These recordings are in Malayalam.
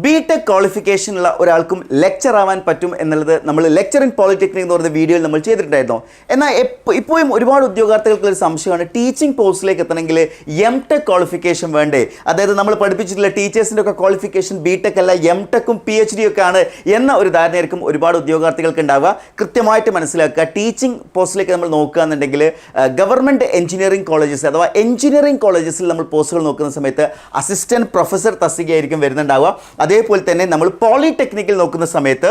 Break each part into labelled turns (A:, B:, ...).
A: ബിടെക് ക്വാളിഫിക്കേഷനുള്ള ഒരാൾക്കും ലെക്ചർ ആവാൻ പറ്റും എന്നുള്ളത് നമ്മൾ ലെക്ചർ ഇൻ പോളിടെക്നിക് എന്ന് പറയുന്ന വീഡിയോയിൽ നമ്മൾ ചെയ്തിട്ടുണ്ടായിരുന്നു. എന്നാൽ ഇപ്പോഴും ഒരുപാട് ഉദ്യോഗാർത്ഥികൾക്ക് ഒരു സംശയമാണ്, ടീച്ചിങ് പോസ്റ്റിലേക്ക് എത്തണമെങ്കിൽ എംടെക് ക്വാളിഫിക്കേഷൻ വേണ്ടേ? അതായത് നമ്മൾ പഠിപ്പിച്ചിട്ടുള്ള ടീച്ചേഴ്സിൻ്റെ ഒക്കെ ക്വാളിഫിക്കേഷൻ ബിടെക് അല്ല, എംടെക്കും PhD ഒക്കെ ആണ് എന്ന ഒരു ധാരണയായിരിക്കും ഒരുപാട് ഉദ്യോഗാർത്ഥികൾക്ക് ഉണ്ടാവുക. കൃത്യമായിട്ട് മനസ്സിലാക്കുക, ടീച്ചിങ് പോസ്റ്റിലേക്ക് നമ്മൾ നോക്കുകയാണെന്നുണ്ടെങ്കിൽ ഗവൺമെൻറ് എഞ്ചിനീയറിംഗ് കോളേജസ് അഥവാ എഞ്ചിനീയറിംഗ് കോളേജസിൽ നമ്മൾ പോസ്റ്റുകൾ നോക്കുന്ന സമയത്ത് അസിസ്റ്റൻറ്റ് പ്രൊഫസർ തസ്തികയായിരിക്കും വരുന്നുണ്ടാവുക. അതേപോലെ തന്നെ നമ്മൾ പോളിടെക്നിക്കിൽ നോക്കുന്ന സമയത്ത്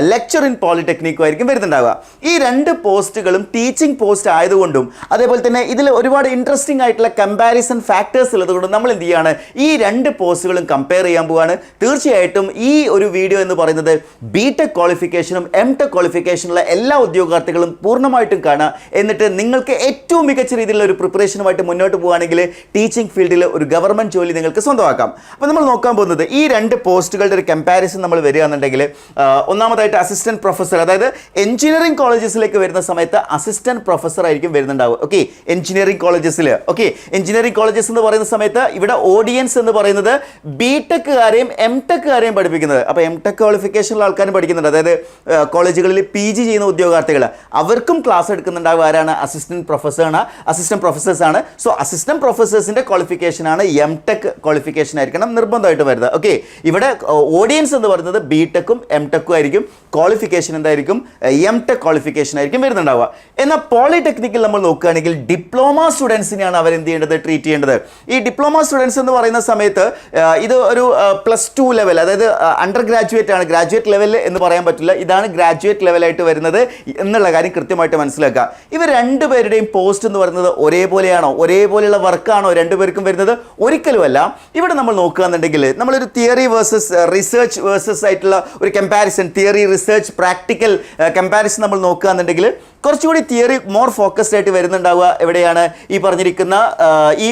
A: ലെക്ചർ ഇൻ പോളിടെക്നിക്കും ആയിരിക്കും വരുന്നുണ്ടാവുക. ഈ രണ്ട് പോസ്റ്റുകളും ടീച്ചിങ് പോസ്റ്റ് ആയതുകൊണ്ടും അതേപോലെ തന്നെ ഇതിൽ ഒരുപാട് ഇൻട്രസ്റ്റിംഗ് ആയിട്ടുള്ള കമ്പാരിസൺ ഫാക്ടേഴ്സ് ഉള്ളതുകൊണ്ടും നമ്മൾ എന്ത് ചെയ്യുകയാണ്, ഈ രണ്ട് പോസ്റ്റുകളും കമ്പയർ ചെയ്യാൻ പോവുകയാണ്. തീർച്ചയായിട്ടും ഈ ഒരു വീഡിയോ എന്ന് പറയുന്നത് ബിടെക് ക്വാളിഫിക്കേഷനും എംടെക് ക്വാളിഫിക്കേഷനുള്ള എല്ലാ ഉദ്യോഗാർത്ഥികളും പൂർണ്ണമായിട്ടും കാണുക. എന്നിട്ട് നിങ്ങൾക്ക് ഏറ്റവും മികച്ച രീതിയിലുള്ള ഒരു പ്രിപ്പറേഷനുമായിട്ട് മുന്നോട്ട് പോവുകയാണെങ്കിൽ ടീച്ചിങ് ഫീൽഡിൽ ഒരു ഗവൺമെൻറ് ജോലി നിങ്ങൾക്ക് സ്വന്തമാക്കാം. അപ്പോൾ നമ്മൾ നോക്കാൻ പോകുന്നത് ഈ രണ്ട് പോസ്റ്റുകളുടെ ഒരു കമ്പാരിസൺ നമ്മൾ വരികയാണെന്നുണ്ടെങ്കിൽ ഒന്നാമതായിട്ട് അസിസ്റ്റന്റ് പ്രൊഫസർ, അതായത് എഞ്ചിനീയറിംഗ് കോളേജസിലേക്ക് വരുന്ന സമയത്ത് അസിസ്റ്റന്റ് പ്രൊഫസർ ആയിരിക്കും വരുന്നുണ്ടാവുക. ഓക്കെ, എഞ്ചിനീയറിംഗ് കോളേജസിൽ എഞ്ചിനീയറിംഗ് കോളേജസ് എന്ന് പറയുന്ന സമയത്ത് ഇവിടെ ഓഡിയൻസ് എന്ന് പറയുന്നത് ബിടെക്കുകാരെയും എംടെക്കുകാരെയും പഠിപ്പിക്കുന്നത്. അപ്പോൾ എംടെക് ക്വാളിഫിക്കേഷനുള്ള ആൾക്കാരും പഠിക്കുന്നുണ്ട്, അതായത് കോളേജുകളിൽ PG ചെയ്യുന്ന ഉദ്യോഗാർത്ഥികൾ അവർക്കും ക്ലാസ് എടുക്കുന്നുണ്ടാവുക. ആരാണ്? അസിസ്റ്റന്റ് പ്രൊഫസേഴ്സ് ആണ്. സോ അസിസ്റ്റന്റ് പ്രൊഫസേഴ്സിന്റെ ക്വാളിഫിക്കേഷൻ ആണ് എംടെക് ക്വാളിഫിക്കേഷൻ ആയിരിക്കണം നിർബന്ധമായിട്ട് വരുന്നത്. ഓക്കെ, ഇവിടെ ഓഡിയൻസ് എന്ന് പറയുന്നത് ബിടെക്കും എംടെക്കും ആയിരിക്കും. ക്വാളിഫിക്കേഷൻ എന്തായിരിക്കും? എംടെക് ക്വാളിഫിക്കേഷൻ ആയിരിക്കും വരുന്നുണ്ടാവുക. എന്നാൽ പോളിടെക്നിക്കിൽ നമ്മൾ നോക്കുകയാണെങ്കിൽ ഡിപ്ലോമ സ്റ്റുഡൻസിനെയാണ് അവർ എന്ത് ചെയ്യേണ്ടത്, ട്രീറ്റ് ചെയ്യേണ്ടത്. ഈ ഡിപ്ലോമ സ്റ്റുഡൻസ് എന്ന് പറയുന്ന സമയത്ത് ഇത് ഒരു +2 ലെവൽ, അതായത് അണ്ടർ ഗ്രാജുവേറ്റ് ആണ്. ഗ്രാജുവേറ്റ് ലെവൽ എന്ന് പറയാൻ പറ്റില്ല, ഇതാണ് ഗ്രാജുവേറ്റ് ലെവലായിട്ട് വരുന്നത് എന്നുള്ള കാര്യം കൃത്യമായിട്ട് മനസ്സിലാക്കുക. ഇവർ രണ്ടുപേരുടെയും പോസ്റ്റ് എന്ന് പറയുന്നത് ഒരേപോലെയാണോ, ഒരേപോലെയുള്ള വർക്കാണോ രണ്ടുപേർക്കും വരുന്നത്? ഒരിക്കലുമല്ല. ഇവിടെ നമ്മൾ നോക്കുകയാണെന്നുണ്ടെങ്കിൽ നമ്മളൊരു തിയറി വേഴ്സസ് റിസർച്ച് വേഴ്സസ് ആയിട്ടുള്ള ഒരു comparison, theory research practical comparison നമ്മൾ നോക്കുകയാണെന്നുണ്ടെങ്കിൽ കുറച്ചുകൂടി തിയറി മോർ ഫോക്കസ്ഡ് ആയിട്ട് വരുന്നുണ്ടാവുക. എവിടെയാണ് ഈ പറഞ്ഞിരിക്കുന്ന ഈ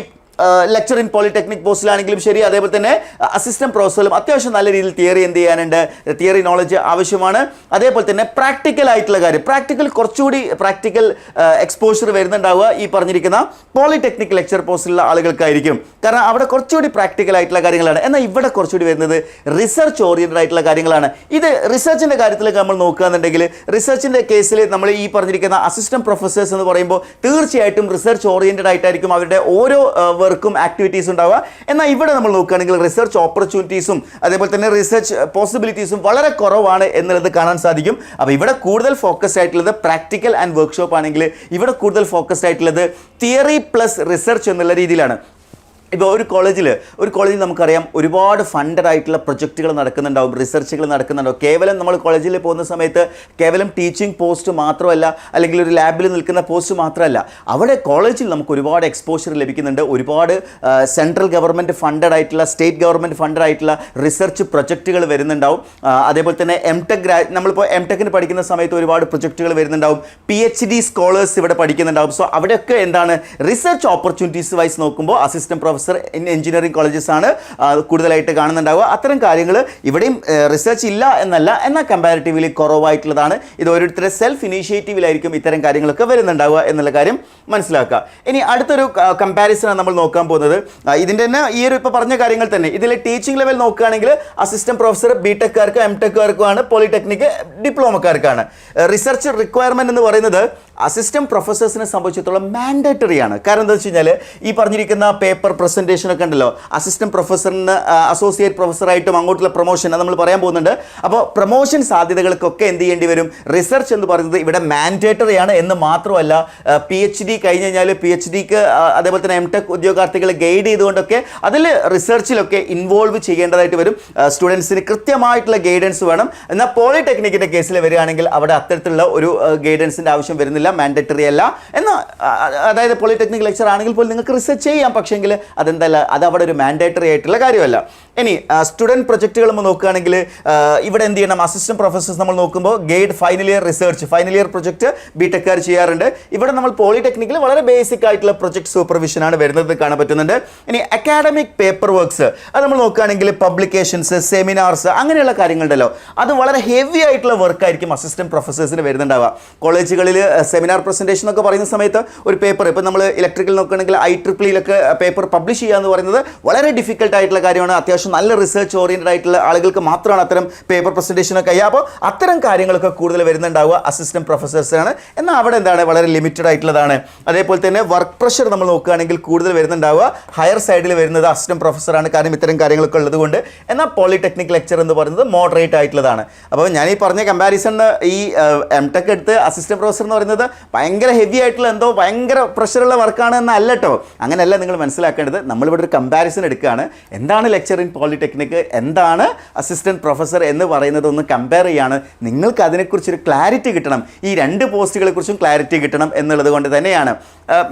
A: ലെക്ചർ ഇൻ പോളിടെക്നിക് പോസ്റ്റിലാണെങ്കിലും ശരി, അതേപോലെ തന്നെ അസിസ്റ്റന്റ് പ്രൊഫസറിലും അത്യാവശ്യം നല്ല രീതിയിൽ തിയറി എന്ത് ചെയ്യാനുണ്ട്, തിയറി നോളജ് ആവശ്യമാണ്. അതേപോലെ തന്നെ പ്രാക്ടിക്കൽ ആയിട്ടുള്ള കാര്യം, കുറച്ചുകൂടി പ്രാക്ടിക്കൽ എക്സ്പോഷർ വരുന്നുണ്ടാവുക ഈ പറഞ്ഞിരിക്കുന്ന പോളിടെക്നിക് ലെക്ചർ പോസ്റ്റിലുള്ള ആളുകൾക്കായിരിക്കും. കാരണം അവിടെ കുറച്ചുകൂടി പ്രാക്ടിക്കൽ ആയിട്ടുള്ള കാര്യങ്ങളാണ്. എന്നാൽ ഇവിടെ കുറച്ചുകൂടി വരുന്നത് റിസർച്ച് ഓറിയന്റഡ് ആയിട്ടുള്ള കാര്യങ്ങളാണ്. ഇത് റിസർച്ചിൻ്റെ കാര്യത്തിലേക്ക് നമ്മൾ നോക്കുകയാണെന്നുണ്ടെങ്കിൽ റിസർച്ചിൻ്റെ കേസിൽ നമ്മൾ ഈ പറഞ്ഞിരിക്കുന്ന അസിസ്റ്റന്റ് പ്രൊഫസേഴ്സ് എന്ന് പറയുമ്പോൾ തീർച്ചയായിട്ടും റിസർച്ച് ഓറിയന്റഡ് ആയിട്ടായിരിക്കും അവരുടെ ഓരോ വർക്കും ആക്ടിവിറ്റീസ് ഉണ്ടാവുക. എന്നാൽ ഇവിടെ നമ്മൾ നോക്കുകയാണെങ്കിൽ റിസർച്ച് ഓപ്പർച്യൂണിറ്റീസും അതേപോലെ തന്നെ റിസർച്ച് പോസിബിലിറ്റീസും വളരെ കുറവാണ് എന്നുള്ളത് കാണാൻ സാധിക്കും. അപ്പോൾ ഇവിടെ കൂടുതൽ ഫോക്കസ്ഡ് ആയിട്ടുള്ളത് പ്രാക്ടിക്കൽ ആൻഡ് വർക്ക്ഷോപ്പ് ആണെങ്കിൽ ഇവിടെ കൂടുതൽ ഫോക്കസ്ഡ് ആയിട്ടുള്ളത് തിയറി പ്ലസ് റിസർച്ച് എന്നുള്ള രീതിയിലാണ്. ഇപ്പോൾ ഒരു കോളേജിൽ നമുക്കറിയാം ഒരുപാട് ഫണ്ടഡ് ആയിട്ടുള്ള പ്രൊജക്റ്റുകൾ നടക്കുന്നുണ്ടാവും, റിസർച്ചുകൾ നടക്കുന്നുണ്ടാവും. കേവലം നമ്മൾ കോളേജിൽ പോകുന്ന സമയത്ത് കേവലം ടീച്ചിങ് പോസ്റ്റ് മാത്രമല്ല, അല്ലെങ്കിൽ ഒരു ലാബിൽ നിൽക്കുന്ന പോസ്റ്റ് മാത്രമല്ല, അവിടെ കോളേജിൽ നമുക്ക് ഒരുപാട് എക്സ്പോഷർ ലഭിക്കുന്നുണ്ട്. ഒരുപാട് സെൻട്രൽ ഗവൺമെൻറ് ഫണ്ടഡ് ആയിട്ടുള്ള, സ്റ്റേറ്റ് ഗവൺമെൻറ് ഫണ്ടഡ് ആയിട്ടുള്ള റിസർച്ച് പ്രൊജക്റ്റുകൾ വരുന്നുണ്ടാവും. അതേപോലെ തന്നെ നമ്മളിപ്പോൾ എംടെക്കിന് പഠിക്കുന്ന സമയത്ത് ഒരുപാട് പ്രൊജക്റ്റുകൾ വരുന്നുണ്ടാവും. PhD സ്കോളേഴ്സ് ഇവിടെ പഠിക്കുന്നുണ്ടാവും. സോ അവിടെയൊക്കെ എന്താണ് റിസർച്ച് ഓപ്പർച്യൂണിറ്റീസ് വൈസ് നോക്കുമ്പോൾ assistant professor in engineering colleges ആണ് കൂടുതലായിട്ട് കാണുന്നുണ്ടാവുക. അത്തരം കാര്യങ്ങൾ ഇവിടെയും റിസർച്ച് ഇല്ല എന്നല്ല, എന്നാൽ കമ്പാരിറ്റീവ്ലി കുറവായിട്ടുള്ളതാണ്. ഇത് ഓരോരുത്തരുടെ സെൽഫ് ഇനീഷ്യേറ്റീവിലായിരിക്കും ഇത്തരം കാര്യങ്ങളൊക്കെ വരുന്നുണ്ടാവുക എന്നുള്ള കാര്യം മനസ്സിലാക്കുക. ഇനി അടുത്തൊരു കമ്പാരിസണാണ് നമ്മൾ നോക്കാൻ പോകുന്നത്. ഇതിൻ്റെ തന്നെ ഈ ഒരു ഇപ്പോൾ പറഞ്ഞ കാര്യങ്ങൾ തന്നെ ഇതിൽ ടീച്ചിങ് ലെവൽ നോക്കുകയാണെങ്കിൽ അസിസ്റ്റന്റ് പ്രൊഫസർ ബിടെക്കാർക്കും എംടെക്കാർക്കുമാണ്, പോളിടെക്നിക് ഡിപ്ലോമക്കാർക്കാണ്. റിസർച്ച് റിക്വയർമെൻറ്റ് എന്ന് പറയുന്നത് അസിസ്റ്റന്റ് പ്രൊഫസേഴ്സിനെ സംബന്ധിച്ചിടത്തോളം മാൻഡേറ്ററി ആണ്. കാരണം എന്താ വെച്ച് കഴിഞ്ഞാൽ ഈ പറഞ്ഞിരിക്കുന്ന പേപ്പർ പ്രസൻറ്റേഷൻ ഒക്കെ ഉണ്ടല്ലോ, അസിസ്റ്റന്റ് പ്രൊഫസറിന് അസോസിയേറ്റ് പ്രൊഫസറായിട്ടും അങ്ങോട്ടുള്ള പ്രൊമോഷൻ അത് നമ്മൾ പറയാൻ പോകുന്നുണ്ട്. അപ്പോൾ പ്രൊമോഷൻ സാധ്യതകൾക്കൊക്കെ എന്ത് ചെയ്യേണ്ടി വരും, റിസർച്ച് എന്ന് പറയുന്നത് ഇവിടെ മാൻഡേറ്ററി ആണ്. എന്ന് മാത്രമല്ല PhD കഴിഞ്ഞ് കഴിഞ്ഞാൽ PhDക്ക് അതേപോലെ തന്നെ എംടെക് ഉദ്യോഗാർത്ഥികളെ ഗൈഡ് ചെയ്തുകൊണ്ടൊക്കെ അതിൽ റിസർച്ചിലൊക്കെ ഇൻവോൾവ് ചെയ്യേണ്ടതായിട്ട് വരും. സ്റ്റുഡൻസിന് കൃത്യമായിട്ടുള്ള ഗൈഡൻസ് വേണം. എന്നാൽ പോളിടെക്നിക്കിൻ്റെ കേസിൽ വരികയാണെങ്കിൽ അവിടെ അത്തരത്തിലുള്ള ഒരു ഗൈഡൻസിൻ്റെ ആവശ്യം വരുന്നില്ല, മാൻഡേറ്ററി അല്ല. എന്നാൽ അതായത് പോളിടെക്നിക് ലെക്ചർ ആണെങ്കിൽ പോലും നിങ്ങൾക്ക് റിസർച്ച് ചെയ്യാം, പക്ഷേങ്കിൽ അതെന്തല്ല, അത് അവിടെ ഒരു മാൻഡേറ്ററി ആയിട്ടുള്ള കാര്യമല്ല. ഇനി സ്റ്റുഡൻറ്റ് പ്രൊജക്റ്റുകൾ നമ്മൾ നോക്കുകയാണെങ്കിൽ ഇവിടെ എന്ത് ചെയ്യണം, അസിസ്റ്റന്റ് പ്രൊഫസേഴ്സ് നമ്മൾ നോക്കുമ്പോൾ guide final year research, final year project ബിടെക്കാർ ചെയ്യാറുണ്ട്. ഇവിടെ നമ്മൾ പോളിടെക്നിക്കിൽ വളരെ ബേസിക് ആയിട്ടുള്ള പ്രൊജക്ട് സൂപ്പർവിഷനാണ് വരുന്നത് കാണാൻ പറ്റുന്നുണ്ട്. ഇനി അക്കാഡമിക് പേപ്പർ വർക്ക്സ് അത് നമ്മൾ നോക്കുകയാണെങ്കിൽ പബ്ലിക്കേഷൻസ്, സെമിനാർസ് അങ്ങനെയുള്ള കാര്യങ്ങളുണ്ടല്ലോ, അത് വളരെ ഹെവി ആയിട്ടുള്ള വർക്കായിരിക്കും അസിസ്റ്റന്റ് പ്രൊഫസേഴ്സിന് വരുന്നുണ്ടാവുക. സെമിനാർ പ്രസൻറ്റേഷൻ എന്നൊക്കെ പറയുന്ന സമയത്ത് ഒരു പേപ്പർ, ഇപ്പോൾ നമ്മൾ ഇലക്ട്രിക്കൽ നോക്കുകയാണെങ്കിൽ IEEE പേപ്പർ പബ്ലിഷ് ചെയ്യുക എന്ന് പറയുന്നത് വളരെ ഡിഫിക്കൽട്ട് ആയിട്ടുള്ള കാര്യമാണ്. അത്യാവശ്യം നല്ല റിസർച്ച് ഓറിയൻറ്റഡ് ആയിട്ടുള്ള ആളുകൾക്ക് മാത്രമാണ് അത്തരം പേപ്പർ പ്രസൻറ്റേഷനൊക്കെ ചെയ്യുക. അപ്പോൾ അത്തരം കാര്യങ്ങളൊക്കെ കൂടുതൽ വരുന്നുണ്ടാവുക അസിസ്റ്റന്റ് പ്രൊഫസേഴ്സാണ്. എന്നാൽ അവിടെ എന്താണ് വളരെ ലിമിറ്റഡ് ആയിട്ടുള്ളതാണ്. അതേപോലെ തന്നെ വർക്ക് പ്രഷർ നമ്മൾ നോക്കുകയാണെങ്കിൽ കൂടുതൽ വരുന്നുണ്ടാവുക ഹയർ സൈഡിൽ വരുന്നത് അസിസ്റ്റന്റ് പ്രൊഫസറാണ്, കാരണം ഇത്തരം കാര്യങ്ങളൊക്കെ ഉള്ളത് കൊണ്ട്. എന്നാൽ പോളിടെക്നിക് ലെക്ചർ എന്ന് പറയുന്നത് മോഡറേറ്റ് ആയിട്ടുള്ളതാണ്. അപ്പോൾ ഞാൻ ഈ പറഞ്ഞ കമ്പാരിസൺ ഈ എംടെക് എടുത്ത് അസിസ്റ്റന്റ് പ്രൊഫസർ എന്ന് പറയുന്നത് ഭയങ്കര ഹെവി ആയിട്ടുള്ള എന്തോ ഭയങ്കര പ്രഷറുള്ള വർക്കാണ് എന്നല്ല കേട്ടോ. അങ്ങനെയല്ല നിങ്ങൾ മനസ്സിലാക്കേണ്ടത്. നമ്മളിവിടെ ഒരു കമ്പാരിസൺ എടുക്കുകയാണ്. എന്താണ് ലെക്ചർ ഇൻ പോളിടെക്നിക്, എന്താണ് അസിസ്റ്റന്റ് പ്രൊഫസർ എന്ന് പറയുന്നത് ഒന്ന് കമ്പയർ ചെയ്യാണ്. നിങ്ങൾക്ക് അതിനെക്കുറിച്ചൊരു ക്ലാരിറ്റി കിട്ടണം, ഈ രണ്ട് പോസ്റ്റുകളെ കുറിച്ചും ക്ലാരിറ്റി കിട്ടണം എന്നുള്ളത് കൊണ്ട് തന്നെയാണ്.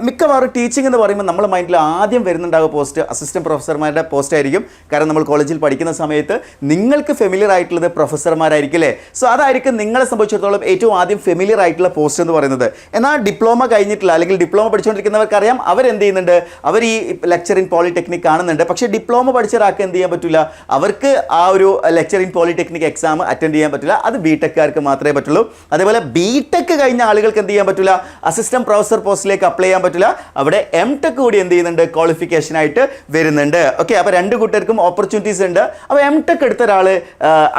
A: മിക്കവാറും ടീച്ചിങ് എന്ന് പറയുമ്പോൾ നമ്മുടെ മൈൻഡിൽ ആദ്യം വരുന്നുണ്ടാകുക പോസ്റ്റ് അസിസ്റ്റന്റ് പ്രൊഫസർമാരുടെ പോസ്റ്റ് ആയിരിക്കും. കാരണം നമ്മൾ കോളേജിൽ പഠിക്കുന്ന സമയത്ത് നിങ്ങൾക്ക് ഫെമിലിയർ ആയിട്ടുള്ളത് പ്രൊഫസർമാരായിരിക്കും അല്ലേ. സോ അതായിരിക്കും നിങ്ങളെ സംബന്ധിച്ചിടത്തോളം ഏറ്റവും ആദ്യം ഫെമിലിയർ ആയിട്ടുള്ള പോസ്റ്റ് എന്ന് പറയുന്നത്. എന്നാൽ ഡിപ്ലോമ കഴിഞ്ഞിട്ടില്ല അല്ലെങ്കിൽ ഡിപ്ലോമ പഠിച്ചുകൊണ്ടിരിക്കുന്നവർക്കറിയാം അവരെന്ത് ചെയ്യുന്നുണ്ട്, അവർ ഈ ലെക്ചർ ഇൻ പോളിടെക്നിക് കാണുന്നുണ്ട്. പക്ഷേ ഡിപ്ലോമ പഠിച്ച ഒരാൾക്ക് എന്ത് ചെയ്യാൻ പറ്റില്ല, അവർക്ക് ആ ഒരു lecture in polytechnic exam attend ചെയ്യാൻ പറ്റില്ല. അത് ബിടെക്കാർക്ക് മാത്രമേ പറ്റുള്ളൂ. അതേപോലെ ബിടെക് കഴിഞ്ഞ ആളുകൾക്ക് എന്ത് ചെയ്യാൻ പറ്റില്ല, അസിസ്റ്റന്റ് പ്രൊഫസർ പോസ്റ്റിലേക്ക് അപ്ലൈ ചെയ്യാൻ പറ്റില്ല. അവിടെ എംടെക് കൂടി എന്ത് ചെയ്യുന്നുണ്ട്, ക്വാളിഫിക്കേഷൻ ആയിട്ട് വരുന്നുണ്ട്. ഓക്കെ, അപ്പോൾ രണ്ട് കൂട്ടർക്കും ഓപ്പർച്യൂണിറ്റീസ് ഉണ്ട്. അപ്പോൾ എംടെക് എടുത്ത ഒരാൾ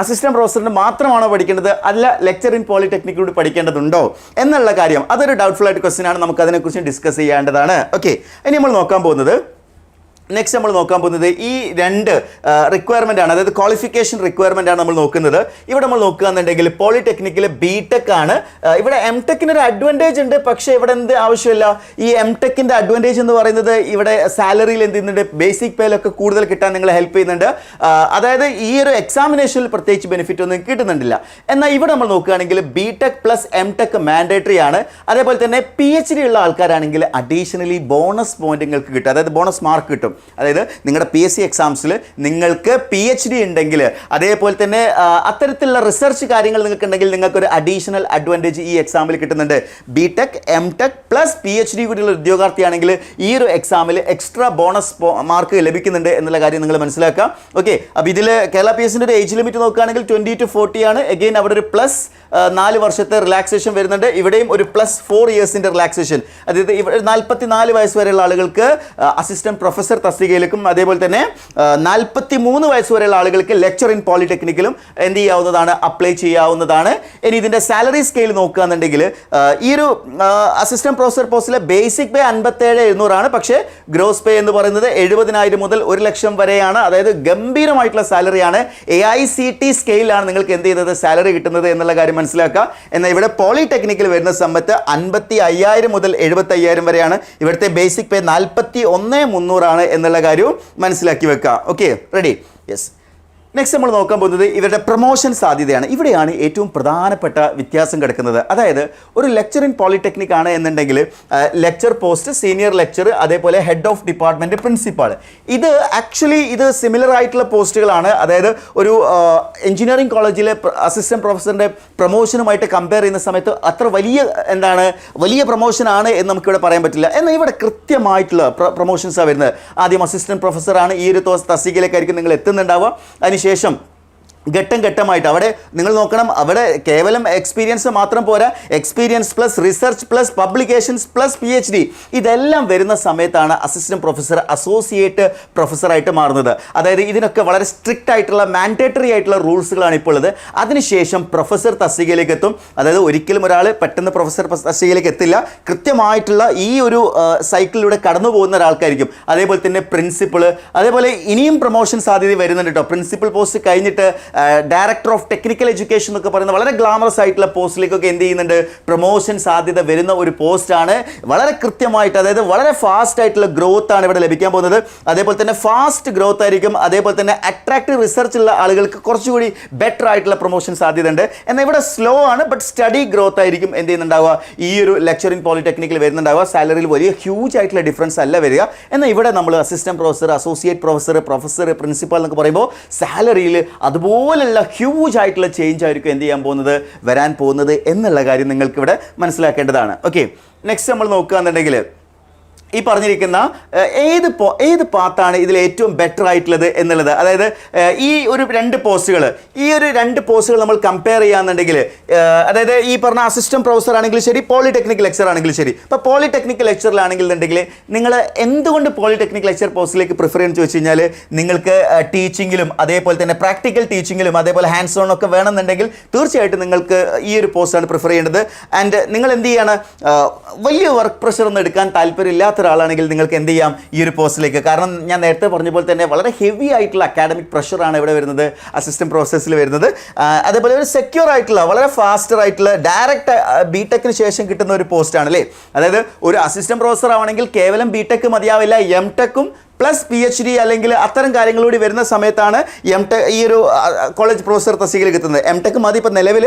A: അസിസ്റ്റന്റ് പ്രൊഫസറിന് മാത്രമാണോ പഠിക്കേണ്ടത്, അല്ല ലെക്ചർ ഇൻ പോളിടെക്നിക് കൂടി പഠിക്കേണ്ടതുണ്ടോ എന്നുള്ള കാര്യം അതൊരു ഡൗട്ട്ഫുൾ ആയിട്ട് ക്വസ്റ്റ്യൻ ആണ്. നമുക്ക് അതിനെക്കുറിച്ച് ഡിസ്കസ് ചെയ്യേണ്ടതാണ്. ഓക്കെ, ഇനി നമ്മൾ നോക്കാൻ പോകുന്നത് നെക്സ്റ്റ് നമ്മൾ നോക്കാൻ പോകുന്നത് ഈ രണ്ട് റിക്വയർമെൻ്റ് ആണ്, അതായത് ക്വാളിഫിക്കേഷൻ റിക്വയർമെൻ്റ് ആണ് നമ്മൾ നോക്കുന്നത്. ഇവിടെ നമ്മൾ നോക്കുകയാണെന്നുണ്ടെങ്കിൽ പോളിടെക്നിക്കിൽ ബിടെക് ആണ്. ഇവിടെ എംടെക്കിന് ഒരു അഡ്വാൻറ്റേജ് ഉണ്ട്, പക്ഷേ ഇവിടെ എന്ത് ആവശ്യമില്ല. ഈ എംടെക്കിൻ്റെ അഡ്വാൻറ്റേജ് എന്ന് പറയുന്നത് ഇവിടെ സാലറിയിൽ എന്ത് ചെയ്യുന്നുണ്ട്, ബേസിക് പേയിലൊക്കെ കൂടുതൽ കിട്ടാൻ നിങ്ങളെ ഹെൽപ്പ് ചെയ്യുന്നുണ്ട്. അതായത് ഈ ഒരു എക്സാമിനേഷനിൽ പ്രത്യേകിച്ച് ബെനിഫിറ്റ് ഒന്നും കിട്ടുന്നുണ്ടില്ല. എന്നാൽ ഇവിടെ നമ്മൾ നോക്കുകയാണെങ്കിൽ ബിടെക് പ്ലസ് എംടെക് മാൻഡേറ്ററി ആണ്. അതേപോലെ തന്നെ PhD ഉള്ള ആൾക്കാരാണെങ്കിൽ അഡീഷണലി ബോണസ് പോയിന്റ് നിങ്ങൾക്ക് കിട്ടും, അതായത് ബോണസ് മാർക്ക് കിട്ടും. അതായത് നിങ്ങളുടെ PSC എക്സാംസിൽ നിങ്ങൾക്ക് PhD ഉണ്ടെങ്കിൽ, അതേപോലെ തന്നെ അത്തരത്തിലുള്ള റിസർച്ച് കാര്യങ്ങൾ നിങ്ങൾക്ക് ഉണ്ടെങ്കിൽ നിങ്ങൾക്കൊരു അഡീഷണൽ അഡ്വാൻറ്റേജ് ഈ എക്സാമിൽ കിട്ടുന്നുണ്ട്. ബിടെക് എംടെക് പ്ലസ് PhD കൂടിയുള്ള ഉദ്യോഗാർത്ഥിയാണെങ്കിൽ ഈ ഒരു എക്സാമിൽ എക്സ്ട്രാ ബോണസ് മാർക്ക് ലഭിക്കുന്നുണ്ട് എന്നുള്ള കാര്യം നിങ്ങൾ മനസ്സിലാക്കുക. ഓക്കെ, അപ്പോൾ ഇതിൽ കേരള PSCൻ്റെ ഒരു ഏജ് ലിമിറ്റ് നോക്കുകയാണെങ്കിൽ 20 to 40 ആണ്. എഗെയിൻ അവിടെ ഒരു പ്ലസ് 4 വർഷത്തെ റിലാക്സേഷൻ വരുന്നുണ്ട്. ഇവിടെയും ഒരു പ്ലസ് 4 ഇയേഴ്സിൻ്റെ റിലാക്സേഷൻ. അതായത് ഇവിടെ 44 വയസ്സ് വരെയുള്ള ആളുകൾക്ക് അസിസ്റ്റന്റ് പ്രൊഫസർ തസ്തികയിലേക്കും അതേപോലെ തന്നെ 43 വയസ്സ് വരെയുള്ള ആളുകൾക്ക് ലെക്ചർ ഇൻ പോളിടെക്നിക്കിലും എന്ത് ചെയ്യാവുന്നതാണ്, അപ്ലൈ ചെയ്യാവുന്നതാണ്. ഇനി ഇതിൻ്റെ സാലറി സ്കെയിൽ നോക്കുകയാണെന്നുണ്ടെങ്കിൽ ഈ ഒരു അസിസ്റ്റന്റ് പ്രൊഫസർ പോസ്റ്റിലെ ബേസിക് പേ 57,700 ആണ്. പക്ഷേ ഗ്രോസ് പേ എന്ന് പറയുന്നത് 70,000 മുതൽ 1,00,000 വരെയാണ്. അതായത് ഗംഭീരമായിട്ടുള്ള സാലറിയാണ്. AICT സ്കെയിലാണ് നിങ്ങൾക്ക് എന്ത് ചെയ്യുന്നത്, സാലറി കിട്ടുന്നത് എന്നുള്ള കാര്യം മനസ്സിലാക്കുക. എന്നാൽ ഇവിടെ പോളിടെക്നിക്കിൽ വരുന്ന സമയത്ത് 55,000 മുതൽ 75,000 വരെയാണ്. ഇവിടുത്തെ ബേസിക് പേ 41,300 ആണ് എന്നുള്ള കാര്യവും മനസ്സിലാക്കി വെക്കുക. Okay, ready? യെസ്. നെക്സ്റ്റ് നമ്മൾ നോക്കാൻ പോകുന്നത് ഇവരുടെ പ്രൊമോഷൻ സാധ്യതയാണ്. ഇവിടെയാണ് ഏറ്റവും പ്രധാനപ്പെട്ട വ്യത്യാസം കിടക്കുന്നത്. അതായത് ഒരു ലെക്ചർ ഇൻ പോളിടെക്നിക് ആണ് എന്നുണ്ടെങ്കിൽ ലെക്ചർ പോസ്റ്റ്, സീനിയർ ലെക്ചർ, അതേപോലെ ഹെഡ് ഓഫ് ഡിപ്പാർട്ട്മെൻറ്റ്, പ്രിൻസിപ്പാൾ, ഇത് ആക്ച്വലി ഇത് സിമിലർ ആയിട്ടുള്ള പോസ്റ്റുകളാണ്. അതായത് ഒരു എഞ്ചിനീയറിംഗ് കോളേജിലെ അസിസ്റ്റന്റ് പ്രൊഫസറിൻ്റെ പ്രൊമോഷനുമായിട്ട് കമ്പയർ ചെയ്യുന്ന സമയത്ത് അത്ര വലിയ പ്രൊമോഷനാണ് എന്ന് നമുക്കിവിടെ പറയാൻ പറ്റില്ല. എന്നാൽ ഇവിടെ കൃത്യമായിട്ടുള്ള പ്രൊമോഷൻസാണ് വരുന്നത്. ആദ്യം അസിസ്റ്റന്റ് പ്രൊഫസറാണ്, ഈ ഒരു തസ്തികയിലേക്കായിരിക്കും നിങ്ങൾ എത്തുന്നുണ്ടാവുക. അതിനുശേഷം ഘട്ടം ഘട്ടമായിട്ട് അവിടെ നിങ്ങൾ നോക്കണം, അവിടെ കേവലം എക്സ്പീരിയൻസ് മാത്രം പോരാ, experience plus research plus publications plus PhD ഇതെല്ലാം വരുന്ന സമയത്താണ് അസിസ്റ്റന്റ് പ്രൊഫസർ അസോസിയേറ്റ് പ്രൊഫസറായിട്ട് മാറുന്നത്. അതായത് ഇതിനൊക്കെ വളരെ സ്ട്രിക്റ്റ് ആയിട്ടുള്ള മാൻഡേറ്ററി ആയിട്ടുള്ള റൂൾസുകളാണ് ഇപ്പോൾ ഉള്ളത്. അതിനുശേഷം പ്രൊഫസർ തസ്തികയിലേക്ക് എത്തും. അതായത് ഒരിക്കലും ഒരാൾ പെട്ടെന്ന് പ്രൊഫസർ തസ്തികയിലേക്ക് എത്തില്ല. കൃത്യമായിട്ടുള്ള ഈ ഒരു സൈക്കിളിലൂടെ കടന്നു പോകുന്ന ഒരാൾക്കായിരിക്കും. അതേപോലെ തന്നെ പ്രിൻസിപ്പിൾ, അതേപോലെ ഇനിയും പ്രൊമോഷൻ സാധ്യത വരുന്നുണ്ട് കേട്ടോ. പ്രിൻസിപ്പൽ പോസ്റ്റ് കഴിഞ്ഞിട്ട് ഡയറക്ടർ ഓഫ് ടെക്നിക്കൽ എഡ്യൂക്കേഷൻ എന്നൊക്കെ പറയുന്ന വളരെ ഗ്ലാമറസ് ആയിട്ടുള്ള പോസ്റ്റിലേക്കൊക്കെ എന്ത് ചെയ്യുന്നുണ്ട്, പ്രൊമോഷൻ സാധ്യത വരുന്ന ഒരു പോസ്റ്റാണ്. വളരെ കൃത്യമായിട്ട്, അതായത് വളരെ ഫാസ്റ്റ് ആയിട്ടുള്ള ഗ്രോത്ത് ആണ് ഇവിടെ ലഭിക്കാൻ പോകുന്നത്. അതേപോലെ തന്നെ ഫാസ്റ്റ് ഗ്രോത്ത് ആയിരിക്കും. അതേപോലെ തന്നെ അട്രാക്റ്റീവ് റിസർച്ച് ഉള്ള ആളുകൾക്ക് കുറച്ചുകൂടി ബെറ്റർ ആയിട്ടുള്ള പ്രൊമോഷൻ സാധ്യത ഉണ്ട്. എന്നാൽ ഇവിടെ സ്ലോ ആണ്, ബട്ട് സ്റ്റഡി ഗ്രോത്ത് ആയിരിക്കും എന്ത് ചെയ്യുന്നുണ്ടാവുക, ഈ ഒരു ലെക്ചർ ഇൻ പോളിടെക്നിക്കിൽ വരുന്നുണ്ടാവുക. സാലറിയിൽ വലിയ ഹ്യൂജ് ആയിട്ടുള്ള ഡിഫറൻസ് അല്ല വരിക. എന്നാൽ ഇവിടെ നമ്മൾ assistant professor, associate professor, professor, principal എന്നൊക്കെ പറയുമ്പോൾ സാലറിയിൽ അതുപോലുള്ള ഹ്യൂജ് ആയിട്ടുള്ള ചേഞ്ച് ആയിരിക്കും എന്ത് ചെയ്യാൻ പോകുന്നത്, വരാൻ പോകുന്നത് എന്നുള്ള കാര്യം നിങ്ങൾക്ക് ഇവിടെ മനസ്സിലാക്കേണ്ടതാണ്. ഓക്കെ, നെക്സ്റ്റ് നമ്മൾ നോക്കുകയാണെന്നുണ്ടെങ്കിൽ ഈ പറഞ്ഞിരിക്കുന്ന ഏത് പാത്താണ് ഇതിൽ ഏറ്റവും ബെറ്റർ ആയിട്ടുള്ളത് എന്നുള്ളത്. അതായത് ഈ ഒരു രണ്ട് പോസ്റ്റുകൾ നമ്മൾ കമ്പയർ ചെയ്യാന്നുണ്ടെങ്കിൽ, അതായത് ഈ പറഞ്ഞ അസിസ്റ്റന്റ് പ്രൊഫസർ ആണെങ്കിലും ശരി, പോളിടെക്നിക് ലെക്ചർ ആണെങ്കിലും ശരി. ഇപ്പോൾ പോളിടെക്നിക് ലെക്ചറിലാണെങ്കിലുണ്ടെങ്കിൽ നിങ്ങൾ എന്തുകൊണ്ട് പോളിടെക്നിക് ലെക്ചർ പോസ്റ്റിലേക്ക് പ്രിഫർ ചെയ്യുന്നത് ചോദിച്ചു കഴിഞ്ഞാൽ, നിങ്ങൾക്ക് ടീച്ചിങ്ങിലും അതേപോലെ തന്നെ പ്രാക്ടിക്കൽ ടീച്ചിങ്ങിലും അതേപോലെ ഹാൻഡ്സ് ഓൺ ഒക്കെ വേണമെന്നുണ്ടെങ്കിൽ തീർച്ചയായിട്ടും നിങ്ങൾക്ക് ഈ ഒരു പോസ്റ്റാണ് പ്രിഫർ ചെയ്യേണ്ടത്. ആൻഡ് നിങ്ങൾ എന്ത് ചെയ്യാണ്, വലിയ വർക്ക് പ്രഷർ ഒന്നും എടുക്കാൻ താല്പര്യമില്ലാത്ത ഒരാളാണെങ്കിൽ നിങ്ങൾക്ക് എന്ത് ചെയ്യാം ഈ ഒരു പോസ്റ്റിലേക്ക്. കാരണം ഞാൻ നേരത്തെ പറഞ്ഞ പോലെ തന്നെ വളരെ ഹെവി ആയിട്ടുള്ള അക്കാഡമിക് പ്രഷറാണ് ഇവിടെ വരുന്നത്, അസിസ്റ്റന്റ് പ്രൊഫസേഴ്സിൽ വരുന്നത്. അതേപോലെ ഒരു സെക്യൂർ ആയിട്ടുള്ള വളരെ ഫാസ്റ്റർ ആയിട്ടുള്ള ഡയറക്റ്റ് ബിടെക്കിന് ശേഷം കിട്ടുന്ന ഒരു പോസ്റ്റാണ് അല്ലേ. അതായത് ഒരു അസിസ്റ്റന്റ് പ്രൊഫസർ ആവണമെങ്കിൽ കേവലം ബിടെക് മതിയാവില്ല, എംടെക്കും പ്ലസ് PhD അല്ലെങ്കിൽ അത്തരം കാര്യങ്ങളൂടി വരുന്ന സമയത്താണ് ഈ ഒരു കോളേജ് പ്രൊഫസർ തസ്തികയിലേക്ക് എത്തുന്നത്. എംടെക് മതി. ഇപ്പോൾ നിലവിൽ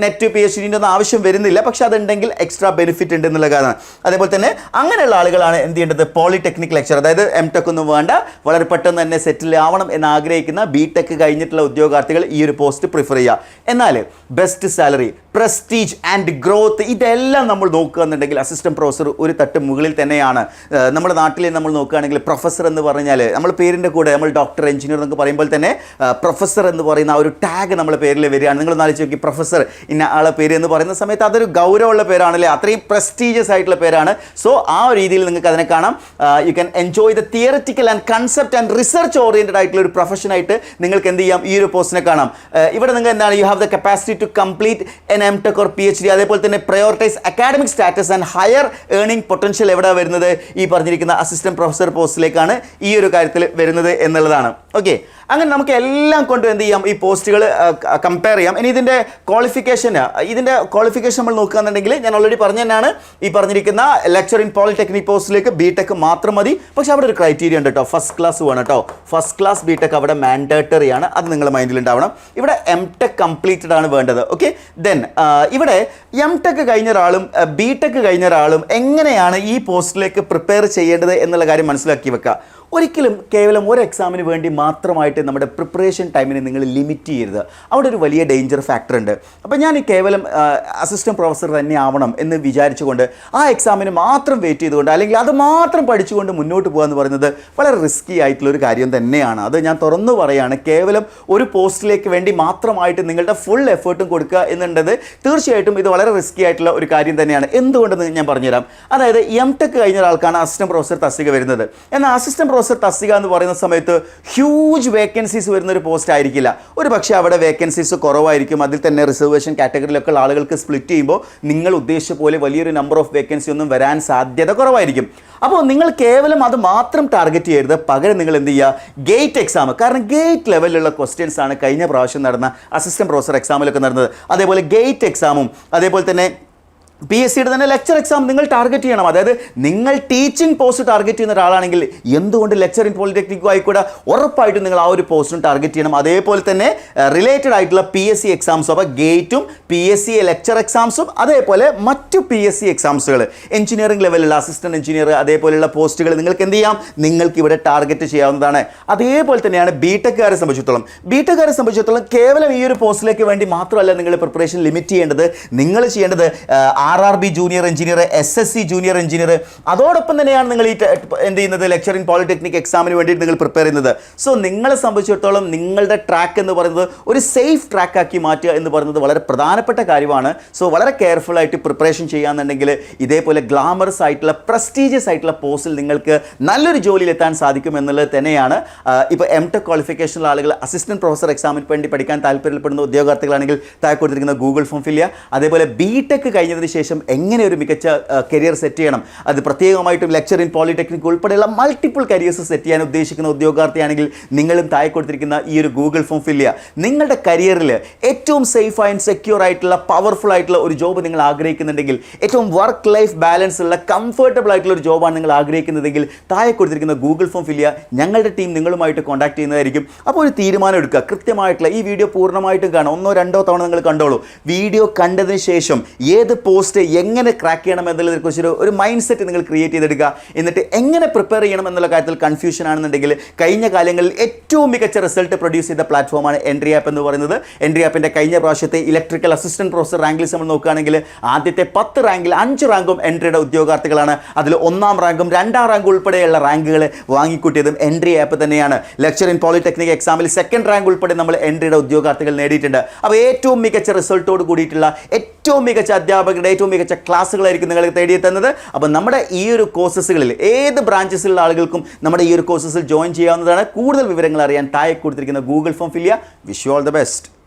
A: നെറ്റ് PhD ഒന്നും ആവശ്യം വരുന്നില്ല, പക്ഷെ അതുണ്ടെങ്കിൽ എക്സ്ട്രാ ബെനിഫിറ്റ് ഉണ്ട് എന്നുള്ള കാര്യമാണ്. അതേപോലെ തന്നെ അങ്ങനെയുള്ള ആളുകളാണ് എന്ത് ചെയ്യേണ്ടത്, പോളിടെക്നിക് ലെക്ചർ, അതായത് എംടെക് ഒന്നും വേണ്ട, വളരെ പെട്ടെന്ന് തന്നെ സെറ്റിൽ ആവണം എന്ന് ആഗ്രഹിക്കുന്ന ബിടെക് കഴിഞ്ഞിട്ടുള്ള ഉദ്യോഗാർത്ഥികൾ ഈ ഒരു പോസ്റ്റ് പ്രിഫർ ചെയ്യുക. എന്നാൽ best salary, prestige and growth ഇതെല്ലാം നമ്മൾ നോക്കുകയെന്നുണ്ടെങ്കിൽ അസിസ്റ്റന്റ് പ്രൊഫസർ ഒരു തട്ട് മുകളിൽ തന്നെയാണ്. നമ്മുടെ നാട്ടിൽ നമ്മൾ നോക്കുകയാണെങ്കിൽ പ്രൊഫസർ എന്ന് പറഞ്ഞാൽ നമ്മൾ പേരിൻ്റെ കൂടെ നമ്മൾ ഡോക്ടർ, എഞ്ചിനീയർ എന്നൊക്കെ പറയുമ്പോൾ തന്നെ പ്രൊഫസർ എന്ന് പറയുന്ന ആ ഒരു ടാഗ് നമ്മുടെ പേരിൽ വരികയാണ്. നിങ്ങൾ ആലോചിച്ച് നോക്കി, പ്രൊഫസർ ഇന്ന ആളെ പേര് എന്ന് പറയുന്ന സമയത്ത് അതൊരു ഗൗരവമുള്ള പേരാണല്ലേ, അത്രയും പ്രസ്റ്റീജിയസ് ആയിട്ടുള്ള പേരാണ്. സോ ആ ഒരു രീതിയിൽ നിങ്ങൾക്ക് അതിനെ കാണാം. You can enjoy the theoretical and concept and research oriented ആയിട്ടുള്ള ഒരു പ്രൊഫഷനായിട്ട് നിങ്ങൾക്ക് എന്ത് ചെയ്യാം ഈ ഒരു പോസ്റ്റിനെ കാണാം. ഇവിടെ നിങ്ങൾ എന്താണ്, you have the capacity to complete an MTech or PhD. അതേപോലെ തന്നെ prioritise academic status and higher earning potential എവിടെ വരുന്നത്, ഈ പറഞ്ഞിരിക്കുന്ന അസിസ്റ്റന്റ് പ്രൊഫസർ പോസ്റ്റിലേക്കാണ് ഈ ഒരു കാര്യത്തിൽ വരുന്നത് എന്നുള്ളതാണ്. ഓക്കെ, അങ്ങനെ നമുക്ക് എല്ലാം കൊണ്ട് എന്ത് ചെയ്യാം, ഈ പോസ്റ്റുകൾ കമ്പയർ ചെയ്യാം. ഇനി ഇതിൻ്റെ ക്വാളിഫിക്കേഷൻ നമ്മൾ നോക്കുകയാണെന്നുണ്ടെങ്കിൽ ഞാൻ ഓൾറെഡി പറഞ്ഞു തന്നെയാണ്, ഈ പറഞ്ഞിരിക്കുന്ന ലെക്ചർ ഇൻ പോളിടെക്നിക് പോസ്റ്റിലേക്ക് ബിടെക് മാത്രം മതി. പക്ഷേ അവിടെ ഒരു ക്രൈറ്റീരിയ ഉണ്ട് കേട്ടോ, ഫസ്റ്റ് ക്ലാസ് വേണം കേട്ടോ. ഫസ്റ്റ് ക്ലാസ് ബിടെക് അവിടെ മാൻഡേറ്ററി ആണ്, അത് നിങ്ങളുടെ മൈൻഡിൽ ഉണ്ടാവണം. ഇവിടെ എംടെക് കംപ്ലീറ്റഡ് ആണ് വേണ്ടത്. ഓക്കെ, ദെൻ ഇവിടെ എംടെക് കഴിഞ്ഞ ഒരാളും ബിടെക് കഴിഞ്ഞ ഒരാളും എങ്ങനെയാണ് ഈ പോസ്റ്റിലേക്ക് പ്രിപ്പയർ ചെയ്യേണ്ടത് എന്നുള്ള കാര്യം മനസ്സിലാക്കി വെക്കുക. ഒരിക്കലും കേവലം ഒരു എക്സാമിന് വേണ്ടി മാത്രമായിട്ട് നമ്മുടെ പ്രിപ്പറേഷൻ ടൈമിനെ നിങ്ങൾ ലിമിറ്റ് ചെയ്യരുത്. അവിടെ ഒരു വലിയ ഡേഞ്ചർ ഫാക്ടർ ഉണ്ട്. അപ്പോൾ ഞാൻ ഈ കേവലം അസിസ്റ്റന്റ് പ്രൊഫസർ തന്നെ ആവണം എന്ന് വിചാരിച്ചുകൊണ്ട് ആ എക്സാമിന് മാത്രം വെയിറ്റ് ചെയ്തുകൊണ്ട് അല്ലെങ്കിൽ അത് മാത്രം പഠിച്ചുകൊണ്ട് മുന്നോട്ട് പോകുക എന്ന് പറയുന്നത് വളരെ റിസ്കി ആയിട്ടുള്ളൊരു കാര്യം തന്നെയാണ്. അത് ഞാൻ തുറന്നു പറയുകയാണ്. കേവലം ഒരു പോസ്റ്റിലേക്ക് വേണ്ടി മാത്രമായിട്ട് നിങ്ങളുടെ ഫുൾ എഫേർട്ടും കൊടുക്കുക എന്നുള്ളത് തീർച്ചയായിട്ടും ഇത് വളരെ റിസ്കി ആയിട്ടുള്ള ഒരു കാര്യം തന്നെയാണ്. എന്തുകൊണ്ടെന്ന് ഞാൻ പറഞ്ഞുതരാം. അതായത് എംടെക് കഴിഞ്ഞ ഒരാൾക്കാണ് അസിസ്റ്റന്റ് പ്രൊഫസർ തസ്തിക വരുന്നത്. എന്നാൽ അസിസ്റ്റന്റ് തസ്തിക എന്ന് പറയുന്ന സമയത്ത് ഹ്യൂജ് വേക്കൻസീസ് വരുന്ന ഒരു പോസ്റ്റ് ആയിരിക്കില്ല. ഒരു പക്ഷേ അവിടെ വേക്കൻസീസ് കുറവായിരിക്കും. അതിൽ തന്നെ റിസർവേഷൻ കാറ്റഗറിയിലൊക്കെ ഉള്ള ആളുകൾക്ക് സ്പ്ലിറ്റ് ചെയ്യുമ്പോൾ നിങ്ങൾ ഉദ്ദേശിച്ച പോലെ വലിയൊരു നമ്പർ ഓഫ് വേക്കൻസി ഒന്നും വരാൻ സാധ്യത കുറവായിരിക്കും. അപ്പോൾ നിങ്ങൾ കേവലം അത് മാത്രം ടാർഗറ്റ് ചെയ്യരുത്. പകരം നിങ്ങൾ എന്ത് ചെയ്യുക, ഗേറ്റ് എക്സാം, കാരണം ഗേറ്റ് ലെവലിലുള്ള ക്വസ്റ്റ്യൻസ് ആണ് കഴിഞ്ഞ പ്രാവശ്യം നടന്ന അസിസ്റ്റന്റ് പ്രൊഫസർ എക്സാമിലൊക്കെ നടന്നത്. അതേപോലെ ഗേറ്റ് എക്സാമും അതേപോലെ തന്നെ PSCയുടെ തന്നെ ലെക്ചർ എക്സാം നിങ്ങൾ ടാർഗറ്റ് ചെയ്യണം. അതായത് നിങ്ങൾ ടീച്ചിങ് പോസ്റ്റ് ടാർഗറ്റ് ചെയ്യുന്ന ഒരാളാണെങ്കിൽ എന്തുകൊണ്ട് ലെക്ചർ ഇൻ പോളിടെക്നിക് ആയിക്കൂടെ, ഉറപ്പായിട്ടും നിങ്ങൾ ആ ഒരു പോസ്റ്റും ടാർഗറ്റ് ചെയ്യണം. അതേപോലെ തന്നെ റിലേറ്റഡ് ആയിട്ടുള്ള PSC എക്സാംസും, അപ്പോൾ ഗേറ്റും PSC ലെക്ചർ എക്സാംസും അതേപോലെ മറ്റു PSC എക്സാംസുകൾ, എഞ്ചിനീയറിംഗ് ലെവലുള്ള അസിസ്റ്റന്റ് എഞ്ചിനീയർ അതേപോലെയുള്ള പോസ്റ്റുകൾ നിങ്ങൾക്ക് എന്ത് ചെയ്യാം, നിങ്ങൾക്ക് ഇവിടെ ടാർഗറ്റ് ചെയ്യാവുന്നതാണ്. അതേപോലെ തന്നെയാണ് ബിടെക്കാരെ സംബന്ധിച്ചിടത്തോളം കേവലം ഈ ഒരു പോസ്റ്റിലേക്ക് വേണ്ടി മാത്രമല്ല നിങ്ങൾ പ്രിപ്പറേഷൻ ലിമിറ്റ് ചെയ്യേണ്ടത്. നിങ്ങൾ ചെയ്യേണ്ടത് RRB junior engineer, SSC junior engineer, അതോടൊപ്പം തന്നെയാണ് നിങ്ങൾ ഈ എന്ത് ചെയ്യുന്നത്, ലെക്ചർ ഇൻ പോളിടെക്നിക് എക്സാമിന് വേണ്ടിയിട്ട് നിങ്ങൾ പ്രിപ്പയർ ചെയ്യുന്നത്. സോ നിങ്ങളെ സംബന്ധിച്ചിടത്തോളം നിങ്ങളുടെ ട്രാക്ക് എന്ന് പറയുന്നത് ഒരു സേഫ് ട്രാക്ക് ആക്കി മാറ്റുക എന്ന് പറയുന്നത് വളരെ പ്രധാനപ്പെട്ട കാര്യമാണ്. സോ വളരെ കെയർഫുൾ ആയിട്ട് പ്രിപ്പറേഷൻ ചെയ്യാന്നുണ്ടെങ്കിൽ ഇതേപോലെ ഗ്ലാമറസ് ആയിട്ടുള്ള പ്രസ്റ്റീജിയസ് ആയിട്ടുള്ള പോസ്റ്റിൽ നിങ്ങൾക്ക് നല്ലൊരു ജോലിയിൽ എത്താൻ സാധിക്കും എന്നുള്ളത് തന്നെയാണ്. ഇപ്പോൾ എംടെക് ക്വാളിഫിക്കേഷനുള്ള ആളുകൾ അസിസ്റ്റന്റ് പ്രൊഫസർ എക്സാമിന് വേണ്ടി പഠിക്കാൻ താല്പര്യപ്പെടുന്ന ഉദ്യോഗാർത്ഥികളാണെങ്കിൽ താഴെ കൊടുത്തിരിക്കുന്ന ഗൂഗിൾ ഫോം ഫിൽ ചെയ്യുക. അതേപോലെ ബിടെക് കഴിഞ്ഞതിന് ശേഷം എങ്ങനെ ഒരു മികച്ച കരിയർ സെറ്റ് ചെയ്യണം, അത് പ്രത്യേകമായിട്ടും ലെക്ചർ ഇൻ പോളിടെക്നിക് ഉൾപ്പെടെയുള്ള മൾട്ടിപ്പിൾ കരിയേഴ്സ് സെറ്റ് ചെയ്യാൻ ഉദ്ദേശിക്കുന്ന ഉദ്യോഗാർത്ഥിയാണെങ്കിൽ നിങ്ങളും താഴെ കൊടുത്തിരിക്കുന്ന ഈ ഒരു ഗൂഗിൾ ഫോം ഫിൽ ചെയ്യുക. നിങ്ങളുടെ കരിയറിൽ ഏറ്റവും സേഫ് ആൻഡ് സെക്യൂർ ആയിട്ടുള്ള പവർഫുൾ ആയിട്ടുള്ള ഒരു ജോബ് നിങ്ങൾ ആഗ്രഹിക്കുന്നുണ്ടെങ്കിൽ, ഏറ്റവും വർക്ക് ലൈഫ് ബാലൻസ് ഉള്ള കംഫർട്ടബിൾ ആയിട്ടുള്ള ഒരു ജോബാണ് നിങ്ങൾ ആഗ്രഹിക്കുന്നതെങ്കിൽ താഴെ കൊടുത്തിരിക്കുന്ന ഗൂഗിൾ ഫോം ഫിൽ ചെയ്യുക. ഞങ്ങളുടെ ടീം നിങ്ങളുമായിട്ട് കോൺടാക്ട് ചെയ്യുന്നതായിരിക്കും. അപ്പോൾ ഒരു തീരുമാനം എടുക്കുക കൃത്യമായിട്ടുള്ള. ഈ വീഡിയോ പൂർണ്ണമായിട്ടും കാണാം, 1-2 തവണ നിങ്ങൾ കണ്ടോളൂ. വീഡിയോ കണ്ടതിന് ശേഷം ഏത് പോസ്റ്റ് പോസ്റ്റ് എങ്ങനെ ക്രാക്ക് ചെയ്യണം എന്നുള്ളതിനെക്കുറിച്ചൊരു ഒരു മൈൻഡ് സെറ്റ് നിങ്ങൾ ക്രിയേറ്റ് ചെയ്തെടുക്കുക. എന്നിട്ട് എങ്ങനെ പ്രിപ്പയർ ചെയ്യണം എന്നുള്ള കാര്യത്തിൽ കൺഫ്യൂഷൻ ആണെന്നുണ്ടെങ്കിൽ കഴിഞ്ഞ കാലങ്ങളിൽ ഏറ്റവും മികച്ച റിസൾട്ട് പ്രൊഡ്യൂസ് ചെയ്ത പ്ലാറ്റ്ഫോമാണ് എൻട്രി ആപ്പ് എന്ന് പറയുന്നത്. എൻട്രി ആപ്പിൻ്റെ കഴിഞ്ഞ പ്രാവശ്യത്തെ ഇലക്ട്രിക്കൽ അസിസ്റ്റന്റ് പ്രൊഫസർ റാങ്കിൽ നമ്മൾ നോക്കുകയാണെങ്കിൽ ആദ്യത്തെ 10 റാങ്കിൽ 5 റാങ്കും എൻട്രിയുടെ ഉദ്യോഗാർത്ഥികളാണ്. അതിൽ 1ാം റാങ്കും 2ാം റാങ്കും ഉൾപ്പെടെയുള്ള റാങ്കുകൾ വാങ്ങിക്കൂട്ടിയതും എൻട്രി ആപ്പ് തന്നെയാണ്. ലെക്ചർ ഇൻ പോളിടെക്നിക് എക്സാമിൽ 2nd റാങ്ക് ഉൾപ്പെടെ നമ്മൾ എൻട്രിയുടെ ഉദ്യോഗാർത്ഥികൾ നേടിയിട്ടുണ്ട്. അപ്പോൾ ഏറ്റവും മികച്ച റിസൾട്ടോട് കൂടിയിട്ടുള്ള ഏറ്റവും മികച്ച അധ്യാപകരുടെ ഏറ്റവും മികച്ച ക്ലാസ്സുകളായിരിക്കും നിങ്ങൾക്ക് തേടിയെത്തുന്നത്. അപ്പോൾ നമ്മുടെ ഈ ഒരു കോഴ്സസുകളിൽ ഏത് ബ്രാഞ്ചസിലുള്ള ആളുകൾക്കും നമ്മുടെ ഈ ഒരു കോഴ്സസിൽ ജോയിൻ ചെയ്യാവുന്നതാണ്. കൂടുതൽ വിവരങ്ങൾ അറിയാൻ താഴെ കൊടുത്തിരിക്കുന്ന ഗൂഗിൾ ഫോം ഫില്ല് ചെയ്യുക. Wish you all the best.